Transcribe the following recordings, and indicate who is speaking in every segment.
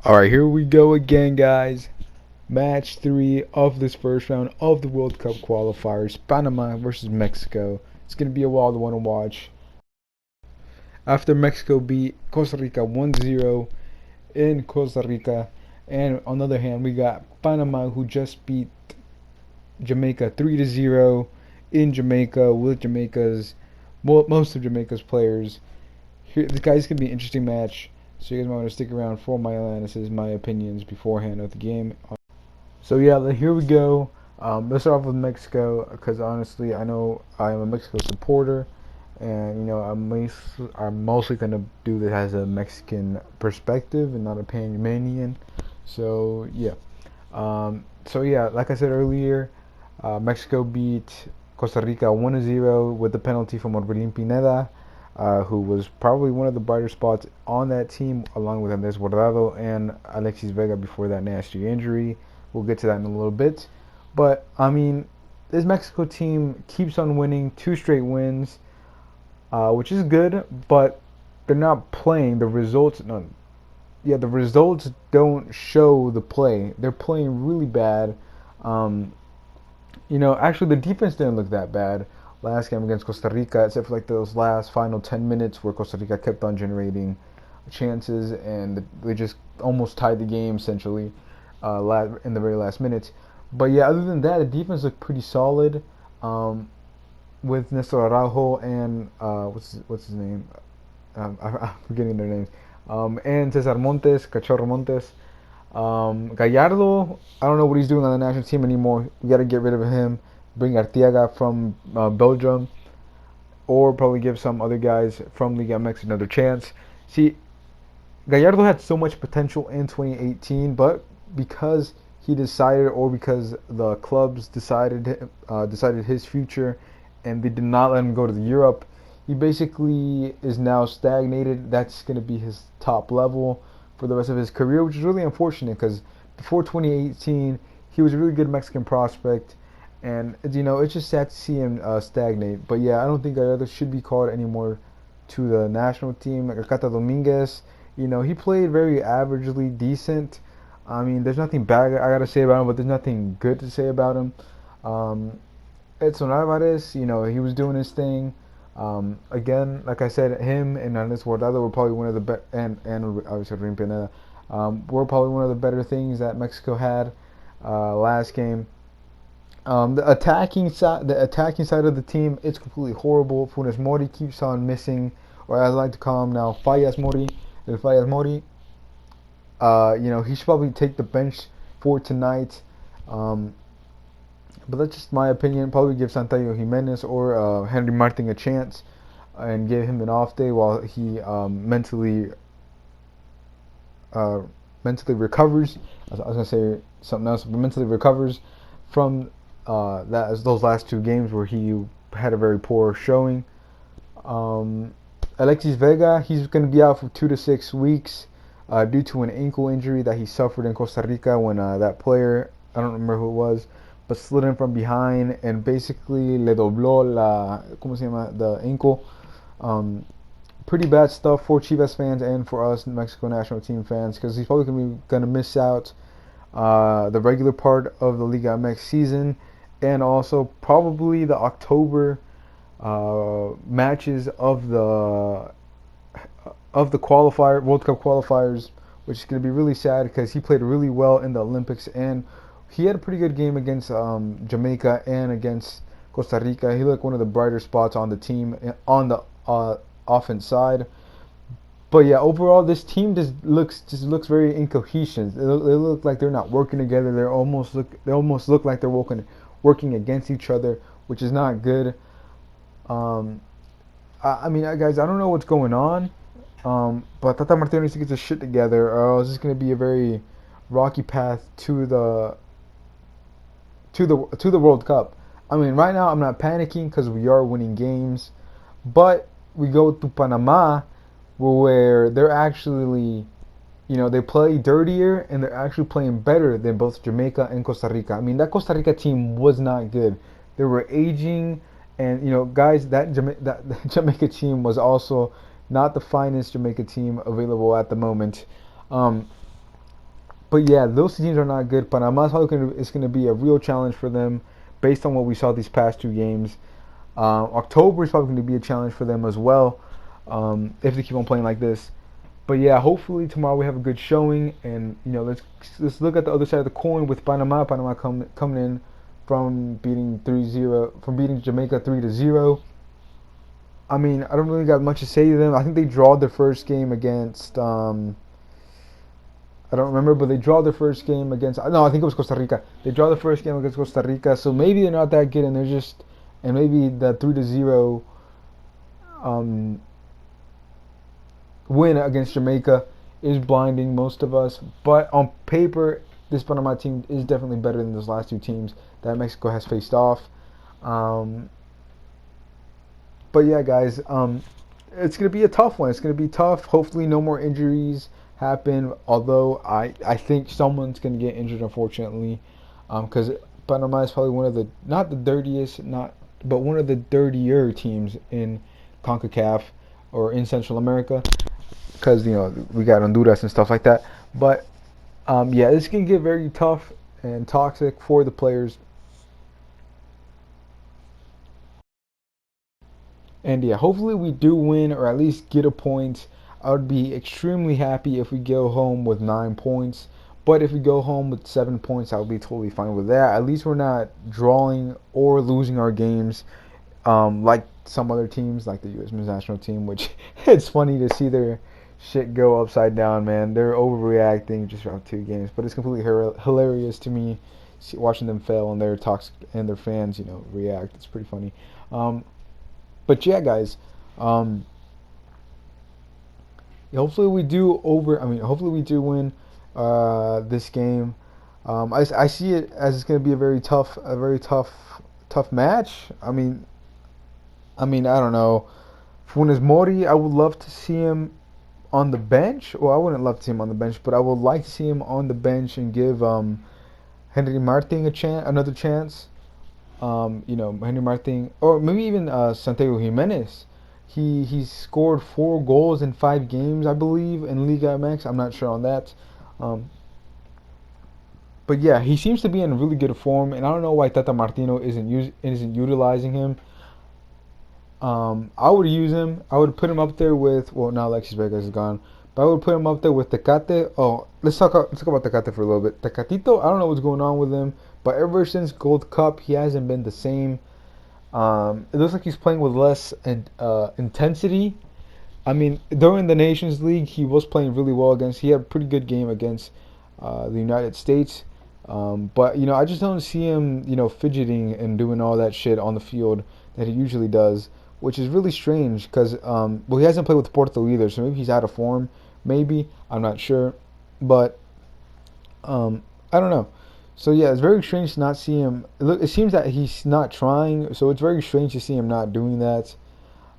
Speaker 1: Alright, here we go again, guys. Match 3 of this first round of the World Cup qualifiers. Panama versus Mexico. It's going to be a wild one to watch. After Mexico beat Costa Rica 1-0 in Costa Rica. And on the other hand, we got Panama, who just beat Jamaica 3-0 in Jamaica with most of Jamaica's players. This guy's going to be an interesting match. So you guys might want to stick around for my analysis, my opinions beforehand of the game. So yeah, here we go. Let's start off with Mexico, because honestly, I know I am a Mexico supporter, and I'm mostly gonna do this as a Mexican perspective and not a Panamanian. So yeah, like I said earlier, Mexico beat Costa Rica 1-0 with the penalty from Orbelín Pineda, who was probably one of the brighter spots on that team, along with Andrés Guardado and Alexis Vega before that nasty injury. We'll get to that in a little bit. But, I mean, this Mexico team keeps on winning 2 straight wins, which is good, but they're not playing. The results don't show the play. They're playing really bad. Actually, the defense didn't look that bad last game against Costa Rica, except for like those last final 10 minutes where Costa Rica kept on generating chances and they just almost tied the game essentially in the very last minutes. But yeah, other than that, the defense looked pretty solid, with Nestor Araujo and what's his name? I'm forgetting their names. And Cesar Montes, Cachorro Montes. Gallardo, I don't know what he's doing on the national team anymore. We got to get rid of him. Bring Arteaga from Belgium, or probably give some other guys from Liga MX another chance. See, Gallardo had so much potential in 2018, but because he decided, or because the clubs decided his future, and they did not let him go to Europe, he basically is now stagnated. That's going to be his top level for the rest of his career, which is really unfortunate because before 2018, he was a really good Mexican prospect. And, it's just sad to see him stagnate. But, yeah, I don't think Gallardo should be called anymore to the national team. Like Cata Dominguez, he played very averagely decent. I mean, there's nothing bad I got to say about him, but there's nothing good to say about him. Edson Alvarez, he was doing his thing. Again, like I said, him and Andrés Guardado were probably one of the better, and obviously Orbelín Pineda, were probably one of the better things that Mexico had last game. The attacking side of the team, it's completely horrible. Funes Mori keeps on missing, or as I like to call him now, Fallas Mori. Fallas Mori. He should probably take the bench for tonight. But that's just my opinion. Probably give Santiago Jimenez or Henry Martin a chance, and give him an off day while he mentally recovers. I was gonna say something else, but mentally recovers from those last 2 games where he had a very poor showing. Alexis Vega, he's going to be out for 2 to 6 weeks due to an ankle injury that he suffered in Costa Rica when that player, I don't remember who it was, but slid in from behind and basically le dobló the ankle. Pretty bad stuff for Chivas fans and for us Mexico national team fans, because he's probably going to miss out the regular part of the Liga MX season, and also probably the October matches of the World Cup qualifiers, which is going to be really sad because he played really well in the Olympics, and he had a pretty good game against Jamaica and against Costa Rica. He looked one of the brighter spots on the team on the offense side. But yeah, overall, this team just looks very incoherent. They look like they're not working together. They almost look like they're working against each other, which is not good. I mean, guys, I don't know what's going on. But Tata Martino needs to get his shit together, or else it's going to be a very rocky path to the World Cup. I mean, right now I'm not panicking because we are winning games, but we go to Panama, where they're actually, they play dirtier and they're actually playing better than both Jamaica and Costa Rica. I mean, that Costa Rica team was not good. They were aging, and guys, that Jamaica team was also not the finest Jamaica team available at the moment. But yeah, those teams are not good. Panama is going to be a real challenge for them based on what we saw these past two games. October is probably going to be a challenge for them as well if they keep on playing like this. But yeah, hopefully tomorrow we have a good showing, and let's look at the other side of the coin with Panama. Panama coming in from beating 3-0, from beating Jamaica 3-0. I mean, I don't really got much to say to them. I think they drawed their first game against I don't remember, but they draw their first game against. No, I think it was Costa Rica. They draw the first game against Costa Rica, so maybe they're not that good, and maybe the 3-0 um, win against Jamaica is blinding most of us. But on paper, this Panama team is definitely better than those last two teams that Mexico has faced off. But yeah, guys, it's gonna be a tough one. It's gonna be tough. Hopefully, no more injuries happen. Although I think someone's gonna get injured, unfortunately, because Panama is probably one of the not the dirtiest, not but one of the dirtier teams in CONCACAF or in Central America, because we got Honduras and stuff like that. But yeah, this can get very tough and toxic for the players. And yeah, hopefully we do win or at least get a point. I would be extremely happy if we go home with 9 points. But if we go home with 7 points, I would be totally fine with that. At least we're not drawing or losing our games like some other teams, like the U.S. men's national team, which it's funny to see their shit go upside down, man. They're overreacting just around 2 games. But it's completely hilarious to me watching them fail and their talks and their fans, react. It's pretty funny. But yeah, guys, hopefully we do hopefully we do win this game. I see it as it's going to be a very tough match. I don't know. Funes Mori, I would love to see him on the bench. Well, I wouldn't love to see him on the bench, but I would like to see him on the bench and give Henry Martin another chance. Henry Martin, or maybe even Santiago Jimenez. He's scored 4 goals in 5 games, I believe, in Liga MX. I'm not sure on that. But yeah, he seems to be in really good form, and I don't know why Tata Martino isn't utilizing him. I would use him. I would put him up there with, well, now Alexis Vega is gone, but I would put him up there with Tecate. Oh, let's talk about Tecate for a little bit. Tecatito, I don't know what's going on with him, but ever since Gold Cup, he hasn't been the same. It looks like he's playing with less intensity. During the Nations League, he was playing really well he had a pretty good game against the United States. But I just don't see him, fidgeting and doing all that shit on the field that he usually does, which is really strange because, he hasn't played with Porto either, so maybe he's out of form. Maybe, I'm not sure, but I don't know. So yeah, it's very strange to not see him. It seems that he's not trying, so it's very strange to see him not doing that.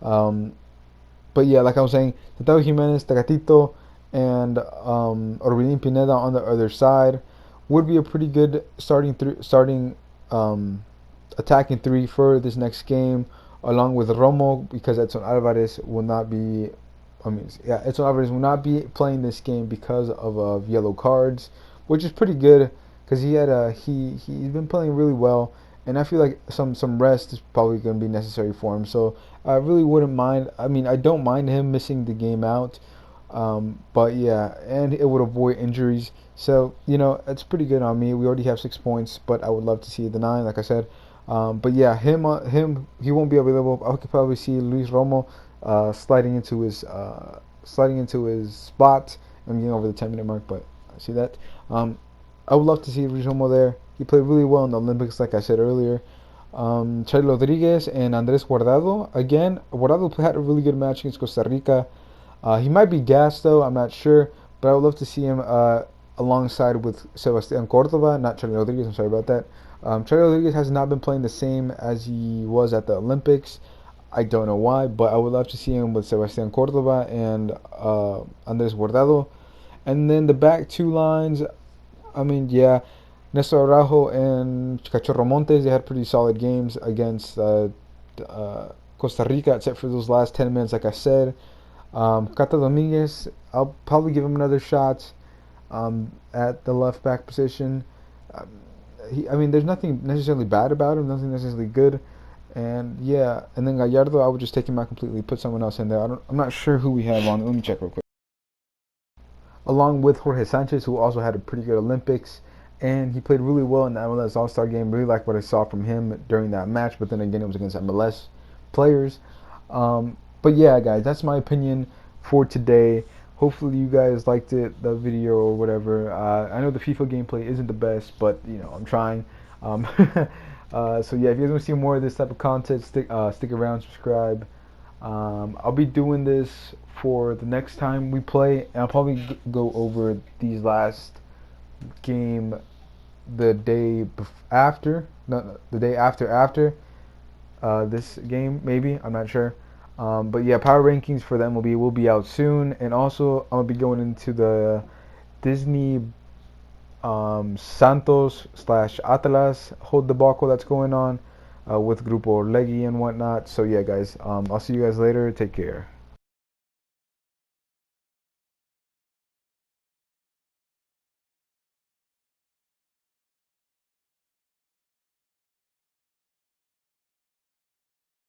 Speaker 1: But yeah, like I was saying, Santiago Jimenez, Tecatito, and Orbelin Pineda on the other side would be a pretty good starting attacking 3 for this next game, along with Romo, because Edson Alvarez will not be. Edson Alvarez will not be playing this game because of yellow cards, which is pretty good because he's been playing really well, and I feel like some rest is probably going to be necessary for him. So I really wouldn't mind. I don't mind him missing the game out, but yeah, and it would avoid injuries. So it's pretty good on me. We already have 6 points, but I would love to see the 9, like I said. But yeah, him he won't be available. I could probably see Luis Romo sliding into his spot. I'm getting over the 10-minute mark, but I see that. I would love to see Luis Romo there. He played really well in the Olympics, like I said earlier. Charlie Rodriguez and Andres Guardado. Again, Guardado had a really good match against Costa Rica. He might be gassed though, I'm not sure, but I would love to see him alongside with Sebastian Cordova, not Charlie Rodriguez. I'm sorry about that. Charlie Rodriguez has not been playing the same as he was at the Olympics. I don't know why, but I would love to see him with Sebastian Cordova and Andres Guardado. And then the back 2 lines, yeah, Nestor Araujo and Cachorro Montes, they had pretty solid games against Costa Rica, except for those last 10 minutes, like I said. Cata Dominguez, I'll probably give him another shot. at the left back position. Um, I mean, there's nothing necessarily bad about him, nothing necessarily good. And yeah, and then Gallardo, I would just take him out completely, put someone else in there. I'm not sure who we have on. Let me check real quick. Along with Jorge Sanchez, who also had a pretty good Olympics, and he played really well in the MLS All-Star game. Really like what I saw from him during that match, but then again, it was against MLS players. But yeah, guys, that's my opinion for today. Hopefully you guys liked it, the video or whatever. I know the FIFA gameplay isn't the best, but you know, I'm trying. Um, so yeah, if you guys want to see more of this type of content, stick around, subscribe. I'll be doing this for the next time we play, and I'll probably go over these last game the day after, no, the day after this game, maybe. I'm not sure. But yeah, power rankings for them will be out soon, and also I'm gonna be going into the Disney Santos / Atlas whole debacle that's going on with Grupo Orlegui and whatnot. So yeah, guys, I'll see you guys later. Take care.